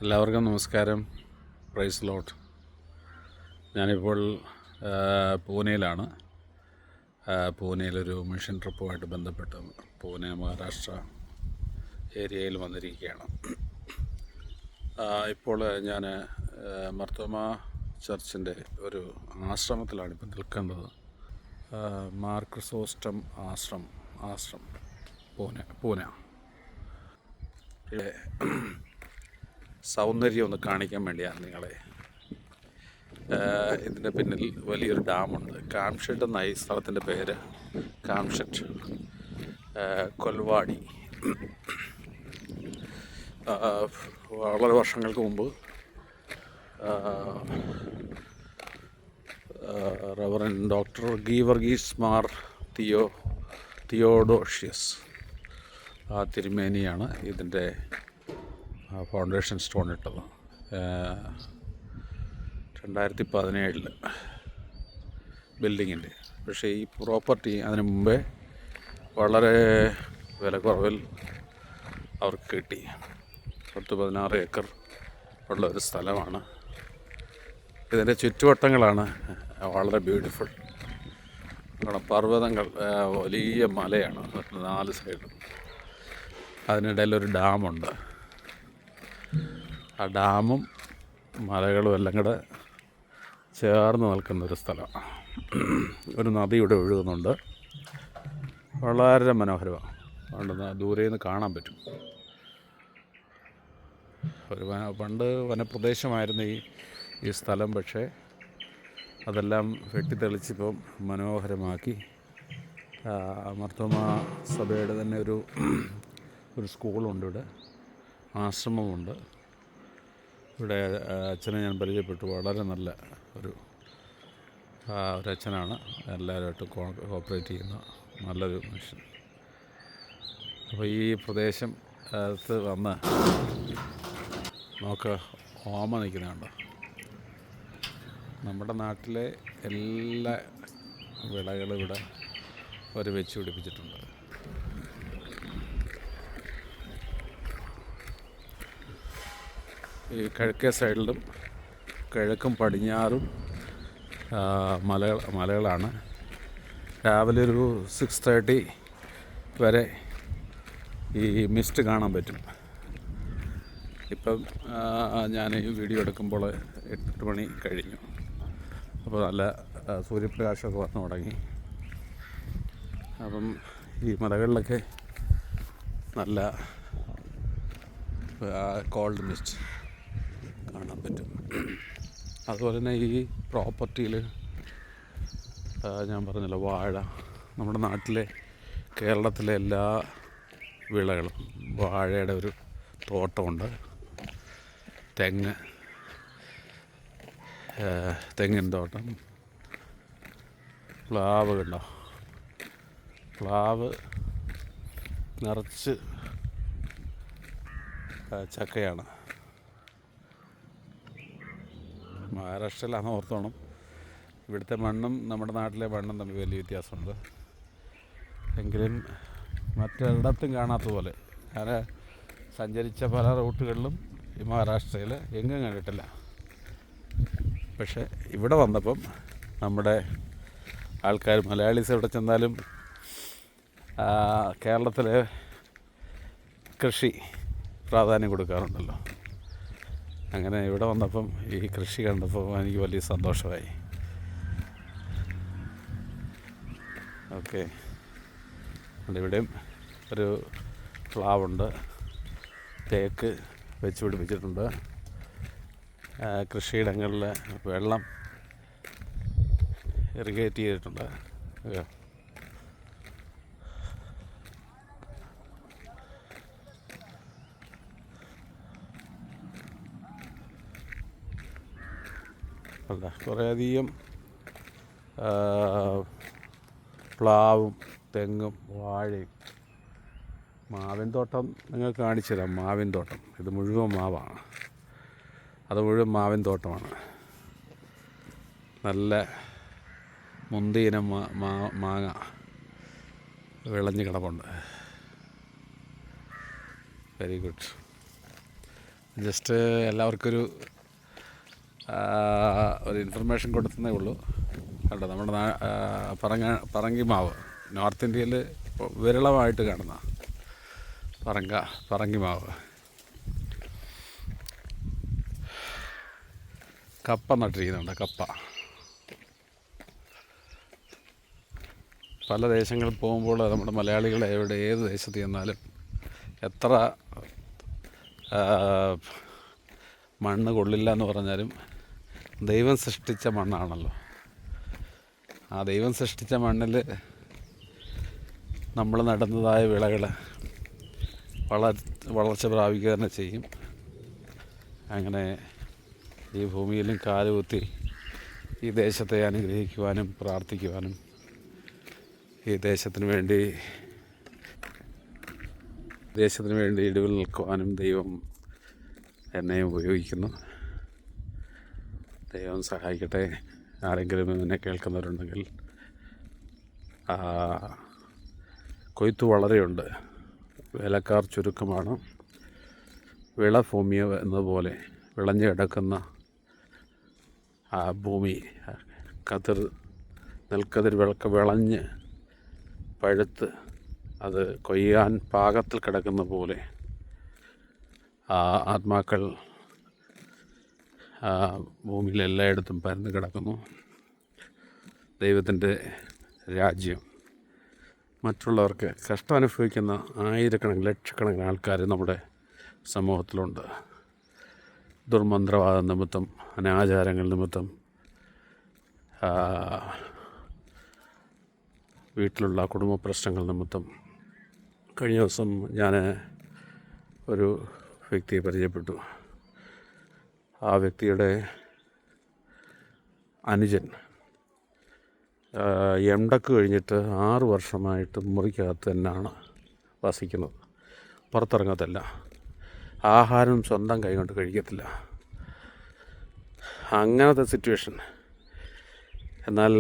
എല്ലാവർക്കും നമസ്കാരം. പ്രൈസ് ലോട്ട്. ഞാനിപ്പോൾ പൂനെയിലാണ്. പൂനെയിലൊരു മിഷൻ ട്രിപ്പുമായിട്ട് ബന്ധപ്പെട്ട് പൂനെ മഹാരാഷ്ട്ര ഏരിയയിൽ വന്നിരിക്കുകയാണ്. ഇപ്പോൾ ഞാൻ മർത്തോമ ചർച്ചിൻ്റെ ഒരു ആശ്രമത്തിലാണ് ഇപ്പോൾ നിൽക്കേണ്ടത്. മാർ ക്രിസോസ്റ്റം ആശ്രം പൂനെ. സൗന്ദര്യം ഒന്ന് കാണിക്കാൻ വേണ്ടിയാണ് നിങ്ങളെ. ഇതിൻ്റെ പിന്നിൽ വലിയൊരു ഡാമുണ്ട്. കാംഷെട്ട് എന്നായി സ്ഥലത്തിൻ്റെ പേര്. കാംഷെട്ട് കൊൽവാടി. വളരെ വർഷങ്ങൾക്ക് മുമ്പ് റവറൻ ഡോക്ടർ ഗീവർഗീസ് മാർ തിയോഡോഷ്യസ് തിരുമേനിയാണ് ഇതിൻ്റെ ഫൗണ്ടേഷൻ സ്റ്റോൺ ഇട്ടത്. 2017 ബിൽഡിങ്ങിൻ്റെ. പക്ഷേ ഈ പ്രോപ്പർട്ടി അതിന് മുമ്പേ വളരെ വിലക്കുറവിൽ അവർക്ക് കിട്ടി. 16 ഏക്കർ ഉള്ള ഒരു സ്ഥലമാണ്. ഇതിൻ്റെ ചുറ്റുവട്ടങ്ങളാണ് വളരെ ബ്യൂട്ടിഫുൾ. പർവ്വതങ്ങൾ, വലിയ മലയാണ് 4 സൈഡും. അതിനിടയിലൊരു ഡാമുണ്ട്. ആ ഡാമും മലകളും എല്ലാം കൂടെ ചേർന്ന് നിൽക്കുന്നൊരു സ്ഥലമാണ്. ഒരു നദി ഇവിടെ ഒഴുകുന്നുണ്ട്. വളരെ മനോഹരമാണ്. അതുകൊണ്ട് ദൂരെ നിന്ന് കാണാൻ പറ്റും. പണ്ട് വനപ്രദേശമായിരുന്നു ഈ സ്ഥലം. പക്ഷേ അതെല്ലാം വെട്ടിത്തെളിച്ചിപ്പം മനോഹരമാക്കി. മർത്തോമ സഭയുടെ തന്നെ ഒരു സ്കൂളുണ്ട് ഇവിടെ, ആശ്രമമുണ്ട്. ഇവിടെ അച്ഛനെ ഞാൻ പരിചയപ്പെട്ടു. വളരെ നല്ല ഒരച്ഛനാണ്. എല്ലാവരുമായിട്ട് കോപ്പറേറ്റ് ചെയ്യുന്ന നല്ലൊരു മനുഷ്യൻ. അപ്പോൾ ഈ പ്രദേശം വന്ന് നമുക്ക് ഓമ നിൽക്കുന്നുണ്ട്. നമ്മുടെ നാട്ടിലെ എല്ലാ വിളകളും ഇവിടെ അവർ വെച്ച് പിടിപ്പിച്ചിട്ടുണ്ട്. ഈ കിഴക്കേ സൈഡിലും കിഴക്കും പടിഞ്ഞാറും മലകളാണ്. രാവിലെ ഒരു 6:30 വരെ ഈ മിസ്റ്റ് കാണാൻ പറ്റും. ഇപ്പം ഞാൻ ഈ വീഡിയോ എടുക്കുമ്പോൾ 8 മണി കഴിഞ്ഞു. അപ്പോൾ നല്ല സൂര്യപ്രകാശമൊക്കെ വന്നു തുടങ്ങി. അപ്പം ഈ മലകളിലൊക്കെ നല്ല കോൾഡ് മിസ്റ്റ് കാണാൻ പറ്റും. അതുപോലെ തന്നെ ഈ പ്രോപ്പർട്ടിയിൽ ഞാൻ പറഞ്ഞല്ലോ, വാഴ. നമ്മുടെ നാട്ടിലെ കേരളത്തിലെ എല്ലാ വിളകളും, വാഴയുടെ ഒരു തോട്ടമുണ്ട്. തെങ്ങിൻ തോട്ടം, പ്ലാവ് കണ്ടോ, പ്ലാവ് നിറച്ച് ചക്കയാണ്. മഹാരാഷ്ട്രയിലാണെന്ന് ഓർത്തോണം. ഇവിടുത്തെ മണ്ണും നമ്മുടെ നാട്ടിലെ മണ്ണും തമ്മിൽ വലിയ വ്യത്യാസമുണ്ട്. എങ്കിലും മറ്റൊരിടത്തും കാണാത്ത പോലെ ഞാൻ സഞ്ചരിച്ച പല റൂട്ടുകളിലും ഈ മഹാരാഷ്ട്രയിൽ എങ്ങും കണ്ടിട്ടില്ല. പക്ഷേ ഇവിടെ വന്നപ്പം നമ്മുടെ ആൾക്കാർ, മലയാളീസ് എവിടെ ചെന്നാലും കേരളത്തിലെ കൃഷി പ്രാധാന്യം കൊടുക്കാറുണ്ടല്ലോ. അങ്ങനെ ഇവിടെ വന്നപ്പം ഈ കൃഷി കണ്ടപ്പോൾ എനിക്ക് വലിയ സന്തോഷമായി. ഓക്കെ, ഇവിടെയും ഒരു പ്ലാവുണ്ട്. തേക്ക് വെച്ച് പിടിപ്പിച്ചിട്ടുണ്ട്. കൃഷിയിടങ്ങളിൽ വെള്ളം ഇറിഗേറ്റ് ചെയ്തിട്ടുണ്ട്. അല്ല, കുറേയധികം പ്ലാവും തെങ്ങും വാഴയും. മാവിൻ തോട്ടം നിങ്ങൾക്ക് കാണിച്ചു തരാം. മാവിൻ തോട്ടം ഇത് മുഴുവൻ മാവാണ്. അത് മുഴുവൻ മാവിൻ തോട്ടമാണ്. നല്ല മുന്തിയിനം മാങ്ങ വിളഞ്ഞ് കിടപ്പുണ്ട്. Very good. ജസ്റ്റ് എല്ലാവർക്കൊരു ഒരു ഇൻഫർമേഷൻ കൊടുത്തതേ ഉള്ളൂ. കണ്ടോ, നമ്മുടെ പറങ്കി മാവ് നോർത്ത് ഇന്ത്യയിൽ വിരളമായിട്ട് കാണുന്ന പറങ്കി മാവ്. കപ്പ നട്ടിരിക്കുന്നുണ്ട്. കപ്പ പല ദേശങ്ങളിൽ പോകുമ്പോൾ നമ്മുടെ മലയാളികൾ ഏത് ദേശത്ത് ചെന്നാലും എത്ര മണ്ണ് കൊള്ളില്ല എന്ന് പറഞ്ഞാലും ദൈവം സൃഷ്ടിച്ച മണ്ണാണല്ലോ. ആ ദൈവം സൃഷ്ടിച്ച മണ്ണിൽ നമ്മൾ നടുന്നതായ വിളകൾ വളർച്ച പ്രാപിക്കുക തന്നെ ചെയ്യും. അങ്ങനെ ഈ ഭൂമിയിലും കാലുകുത്തി ഈ ദേശത്തെ അനുഗ്രഹിക്കുവാനും പ്രാർത്ഥിക്കുവാനും ഈ ദേശത്തിന് വേണ്ടി ഇടിവിൽ നിൽക്കുവാനും ദൈവം എന്നെയും ഉപയോഗിക്കുന്നു. ദൈവം സഹായിക്കട്ടെ. ആരെങ്കിലും എന്നെ കേൾക്കുന്നവരുണ്ടെങ്കിൽ കൊയ്ത്ത് വളരെയുണ്ട്, വേലക്കാർ ചുരുക്കമാണ്. വിളഭൂമി എന്നതുപോലെ വിളഞ്ഞു കിടക്കുന്ന ആ ഭൂമി നെൽക്കതിർ വിളഞ്ഞ് പഴുത്ത് അത് കൊയ്യാൻ പാകത്തിൽ കിടക്കുന്ന പോലെ ആത്മാക്കൾ ഭൂമിയിൽ എല്ലായിടത്തും പരന്ന് കിടക്കുന്നു. ദൈവത്തിൻ്റെ രാജ്യം മറ്റുള്ളവർക്ക് കഷ്ടം അനുഭവിക്കുന്ന ആയിരക്കണക്കിന് ലക്ഷക്കണക്കിന് ആൾക്കാർ നമ്മുടെ സമൂഹത്തിലുണ്ട്. ദുർമന്ത്രവാദം നിമിത്തം, അനാചാരങ്ങൾ നിമിത്തം, വീട്ടിലുള്ള കുടുംബ പ്രശ്നങ്ങൾ നിമിത്തം. കഴിഞ്ഞ ദിവസം ഞാൻ ഒരു വ്യക്തിയെ പരിചയപ്പെട്ടു. ആ വ്യക്തിയുടെ അനുജൻ എംടെക് കഴിഞ്ഞിട്ട് 6 വർഷമായിട്ട് മുറിക്കകത്ത് തന്നെയാണ് വസിക്കുന്നത്. പുറത്തിറങ്ങത്തില്ല. ആഹാരം സ്വന്തം കൈകൊണ്ട് കഴിക്കത്തില്ല. അങ്ങനത്തെ സിറ്റുവേഷൻ. എന്നാൽ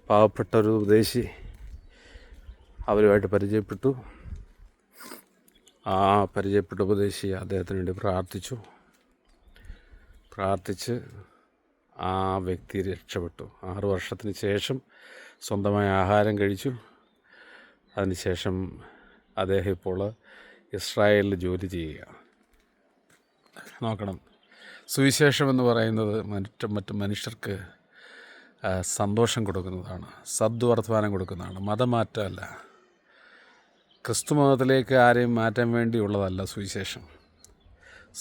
പാവപ്പെട്ട ഒരു വിദേശി അവരുമായിട്ട് പരിചയപ്പെട്ടു. ആ പരിചയപ്പെട്ട ഉപദേശി അദ്ദേഹത്തിന് വേണ്ടി പ്രാർത്ഥിച്ച് ആ വ്യക്തി രക്ഷപ്പെട്ടു. 6 വർഷത്തിന് ശേഷം സ്വന്തമായ ആഹാരം കഴിച്ചു. അതിനുശേഷം അദ്ദേഹം ഇപ്പോൾ ഇസ്രായേലിൽ ജോലി ചെയ്യുക. നോക്കണം, സുവിശേഷം എന്ന് പറയുന്നത് മറ്റ് മനുഷ്യർക്ക് സന്തോഷം കൊടുക്കുന്നതാണ്, സദ്വർത്തമാനം കൊടുക്കുന്നതാണ്, മതമാറ്റമല്ല. ക്രിസ്തു മതത്തിലേക്ക് ആരെയും മാറ്റാൻ വേണ്ടിയുള്ളതല്ല സുവിശേഷം.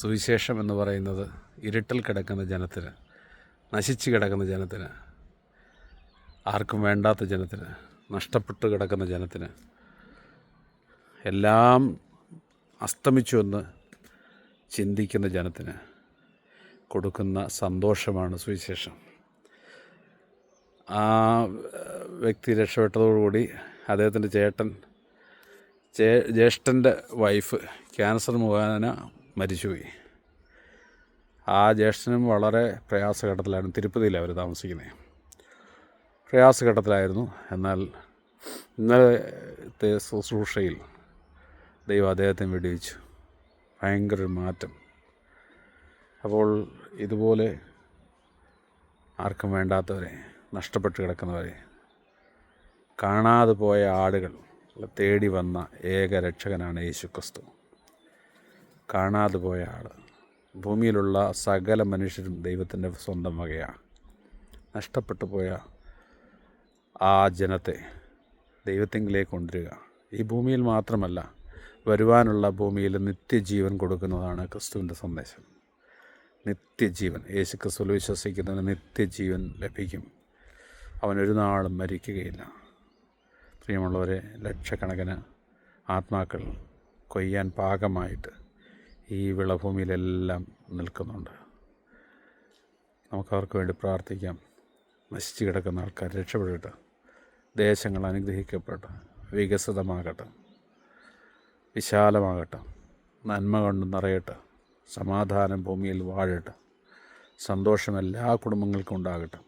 സുവിശേഷം എന്ന് പറയുന്നത് ഇരുട്ടിൽ കിടക്കുന്ന ജനത്തിന്, നശിച്ച് കിടക്കുന്ന ജനത്തിന്, ആർക്കും വേണ്ടാത്ത ജനത്തിന്, നഷ്ടപ്പെട്ട് കിടക്കുന്ന ജനത്തിന്, എല്ലാം അസ്തമിച്ചു എന്ന് ചിന്തിക്കുന്ന ജനത്തിന് കൊടുക്കുന്ന സന്തോഷമാണ് സുവിശേഷം. ആ വ്യക്തി രക്ഷപ്പെട്ടതോടുകൂടി അദ്ദേഹത്തിൻ്റെ ജ്യേഷ്ഠൻ്റെ വൈഫ് ക്യാൻസർ മുഖേന മരിച്ചുപോയി. ആ ജ്യേഷ്ഠനും വളരെ പ്രയാസഘട്ടത്തിലായിരുന്നു. തിരുപ്പതിയിലാണ് അവർ താമസിക്കുന്നത്. പ്രയാസഘട്ടത്തിലായിരുന്നു. എന്നാൽ ഇന്നലത്തെ ശുശ്രൂഷയിൽ ദൈവം അദ്ദേഹത്തെ വെടിവെച്ചു. ഭയങ്കര മാറ്റം. അപ്പോൾ ഇതുപോലെ ആർക്കും വേണ്ടാത്തവരെ, നഷ്ടപ്പെട്ട് കിടക്കുന്നവരെ, കാണാതെ പോയ ആടുകൾ തേടി വന്ന ഏക രക്ഷകനാണ് യേശുക്രിസ്തു. കാണാതെ പോയ ആൾ. ഭൂമിയിലുള്ള സകല മനുഷ്യരും ദൈവത്തിൻ്റെ സ്വന്തം വകയാണ്. നഷ്ടപ്പെട്ടു പോയ ആ ജനത്തെ ദൈവത്തിങ്കിലേക്ക് കൊണ്ടുവരിക. ഈ ഭൂമിയിൽ മാത്രമല്ല, വരുവാനുള്ള ഭൂമിയിൽ നിത്യജീവൻ കൊടുക്കുന്നതാണ് ക്രിസ്തുവിൻ്റെ സന്ദേശം. നിത്യജീവൻ. യേശു ക്രിസ്തുവിൽ വിശ്വസിക്കുന്നതിന് നിത്യജീവൻ ലഭിക്കും. അവനൊരു നാളും മരിക്കുകയില്ല. പ്രിയമുള്ളവരെ, ലക്ഷക്കണക്കിന് ആത്മാക്കൾ കൊയ്യാൻ പാകമായിട്ട് ഈ വിളഭൂമിയിലെല്ലാം നിൽക്കുന്നുണ്ട്. നമുക്കവർക്ക് വേണ്ടി പ്രാർത്ഥിക്കാം. നശിച്ചു കിടക്കുന്ന ആൾക്കാർ രക്ഷപ്പെടട്ടെ. ദേശങ്ങൾ അനുഗ്രഹിക്കപ്പെട്ട് വികസിതമാകട്ടെ, വിശാലമാകട്ടെ, നന്മ കൊണ്ട് നിറയട്ടെ, സമാധാനം ഭൂമിയിൽ വാഴട്ടെ, സന്തോഷം എല്ലാ കുടുംബങ്ങൾക്കും ഉണ്ടാകട്ടെ,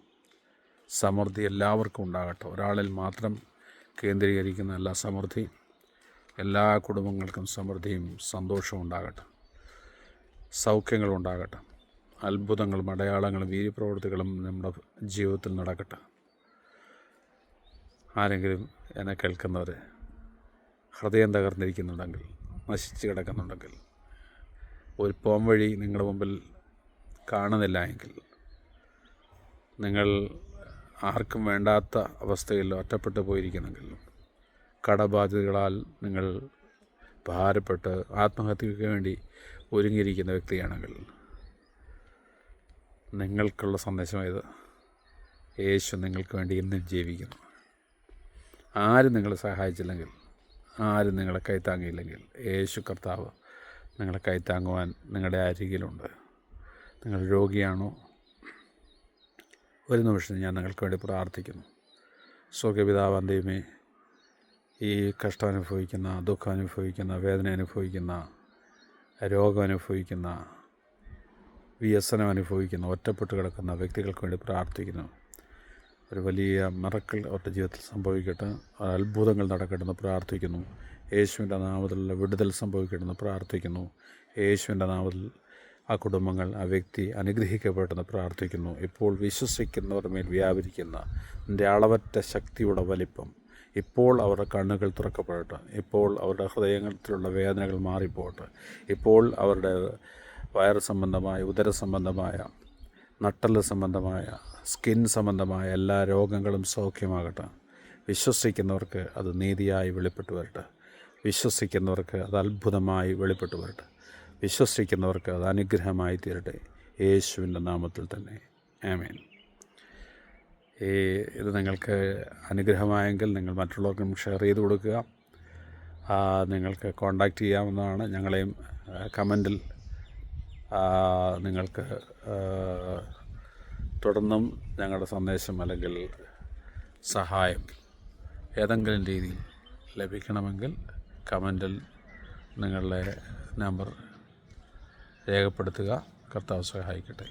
സമൃദ്ധി എല്ലാവർക്കും ഉണ്ടാകട്ടെ. ഒരാളിൽ മാത്രം കേന്ദ്രീകരിക്കുന്ന എല്ലാ സമൃദ്ധി, എല്ലാ കുടുംബങ്ങൾക്കും സമൃദ്ധിയും സന്തോഷവും ഉണ്ടാകട്ടെ. സൗഖ്യങ്ങളുണ്ടാകട്ടെ. അത്ഭുതങ്ങളും അടയാളങ്ങളും വീര്യപ്രവൃത്തികളും നമ്മുടെ ജീവിതത്തിൽ നടക്കട്ടെ. ആരെങ്കിലും എന്നെ കേൾക്കുന്നവർ ഹൃദയം തകർന്നിരിക്കുന്നുണ്ടെങ്കിൽ, നശിച്ച് കിടക്കുന്നുണ്ടെങ്കിൽ, ഒരു പോംവഴി നിങ്ങളുടെ മുമ്പിൽ കാണുന്നില്ല എങ്കിൽ, നിങ്ങൾ ആർക്കും വേണ്ടാത്ത അവസ്ഥയിൽ ഒറ്റപ്പെട്ടു പോയിരിക്കുന്നെങ്കിൽ, കടബാധ്യതകളാൽ നിങ്ങൾ ഭാരപ്പെട്ട് ആത്മഹത്യയ്ക്ക് വേണ്ടി ഒരുങ്ങിയിരിക്കുന്ന വ്യക്തിയാണെങ്കിൽ, നിങ്ങൾക്കുള്ള സന്ദേശമായത് യേശു നിങ്ങൾക്ക് വേണ്ടി ഇന്നും ജീവിക്കുന്നു. ആരും നിങ്ങളെ സഹായിച്ചില്ലെങ്കിൽ, ആരും നിങ്ങളെ കൈത്താങ്ങിയില്ലെങ്കിൽ, യേശു കർത്താവ് നിങ്ങളെ കൈത്താങ്ങുവാൻ നിങ്ങളുടെ അരികിലുണ്ട്. നിങ്ങൾ രോഗിയാണോ? ഒരു നിമിഷം ഞാൻ നിങ്ങൾക്ക് വേണ്ടി പ്രാർത്ഥിക്കുന്നു. സ്വർഗ്ഗപിതാവാം ദൈവമേ, ഈ കഷ്ടം അനുഭവിക്കുന്ന, ദുഃഖം അനുഭവിക്കുന്ന, വേദന അനുഭവിക്കുന്ന, രോഗം അനുഭവിക്കുന്ന, വ്യസനം അനുഭവിക്കുന്ന, ഒറ്റപ്പെട്ട് കിടക്കുന്ന വ്യക്തികൾക്ക് വേണ്ടി പ്രാർത്ഥിക്കുന്നു. ഒരു വലിയ മിറക്കിൾ അവരുടെ ജീവിതത്തിൽ സംഭവിക്കട്ടെ. അത്ഭുതങ്ങൾ നടക്കട്ടെന്ന് പ്രാർത്ഥിക്കുന്നു. യേശുവിൻ്റെ നാമത്തിലുള്ള വിടുതൽ സംഭവിക്കട്ടെന്ന് പ്രാർത്ഥിക്കുന്നു. യേശുവിൻ്റെ നാമത്തിൽ ആ കുടുംബങ്ങൾ, ആ വ്യക്തി അനുഗ്രഹിക്കപ്പെട്ടെന്ന് പ്രാർത്ഥിക്കുന്നു. ഇപ്പോൾ വിശ്വസിക്കുന്നവരുടെ മേൽ വ്യാപരിക്കുന്ന നിൻ്റെ അളവറ്റ ശക്തിയുടെ വലിപ്പം ഇപ്പോൾ അവരുടെ കണ്ണുകൾ തുറക്കപ്പെടട്ടെ. ഇപ്പോൾ അവരുടെ ഹൃദയത്തിലുള്ള വേദനകൾ മാറിപ്പോട്ടെ. ഇപ്പോൾ അവരുടെ വയറ് സംബന്ധമായ, ഉദര സംബന്ധമായ, നട്ടല് സംബന്ധമായ, സ്കിൻ സംബന്ധമായ എല്ലാ രോഗങ്ങളും സൗഖ്യമാകട്ടെ. വിശ്വസിക്കുന്നവർക്ക് അത് നീതിയായി വെളിപ്പെട്ടു വരട്ടെ. വിശ്വസിക്കുന്നവർക്ക് അത് അത്ഭുതമായി വെളിപ്പെട്ടു വരട്ടെ. വിശ്വസിക്കുന്നവർക്ക് അത് അനുഗ്രഹമായി തീരട്ടെ. യേശുവിൻ്റെ നാമത്തിൽ തന്നെ ആമേൻ. ഇത് നിങ്ങൾക്ക് അനുഗ്രഹമായെങ്കിൽ നിങ്ങൾ മറ്റുള്ളവർക്കും ഷെയർ ചെയ്ത് കൊടുക്കുക. നിങ്ങൾക്ക് കോൺടാക്റ്റ് ചെയ്യാവുന്നതാണ്. ഞങ്ങളെയും കമൻറ്റിൽ നിങ്ങൾക്ക് തുടർന്നും ഞങ്ങളുടെ സന്ദേശം അല്ലെങ്കിൽ സഹായം ഏതെങ്കിലും രീതിയിൽ ലഭിക്കണമെങ്കിൽ കമൻറ്റിൽ നിങ്ങളുടെ നമ്പർ രേഖപ്പെടുത്തുക. കർത്താവ് സഹായിക്കട്ടെ.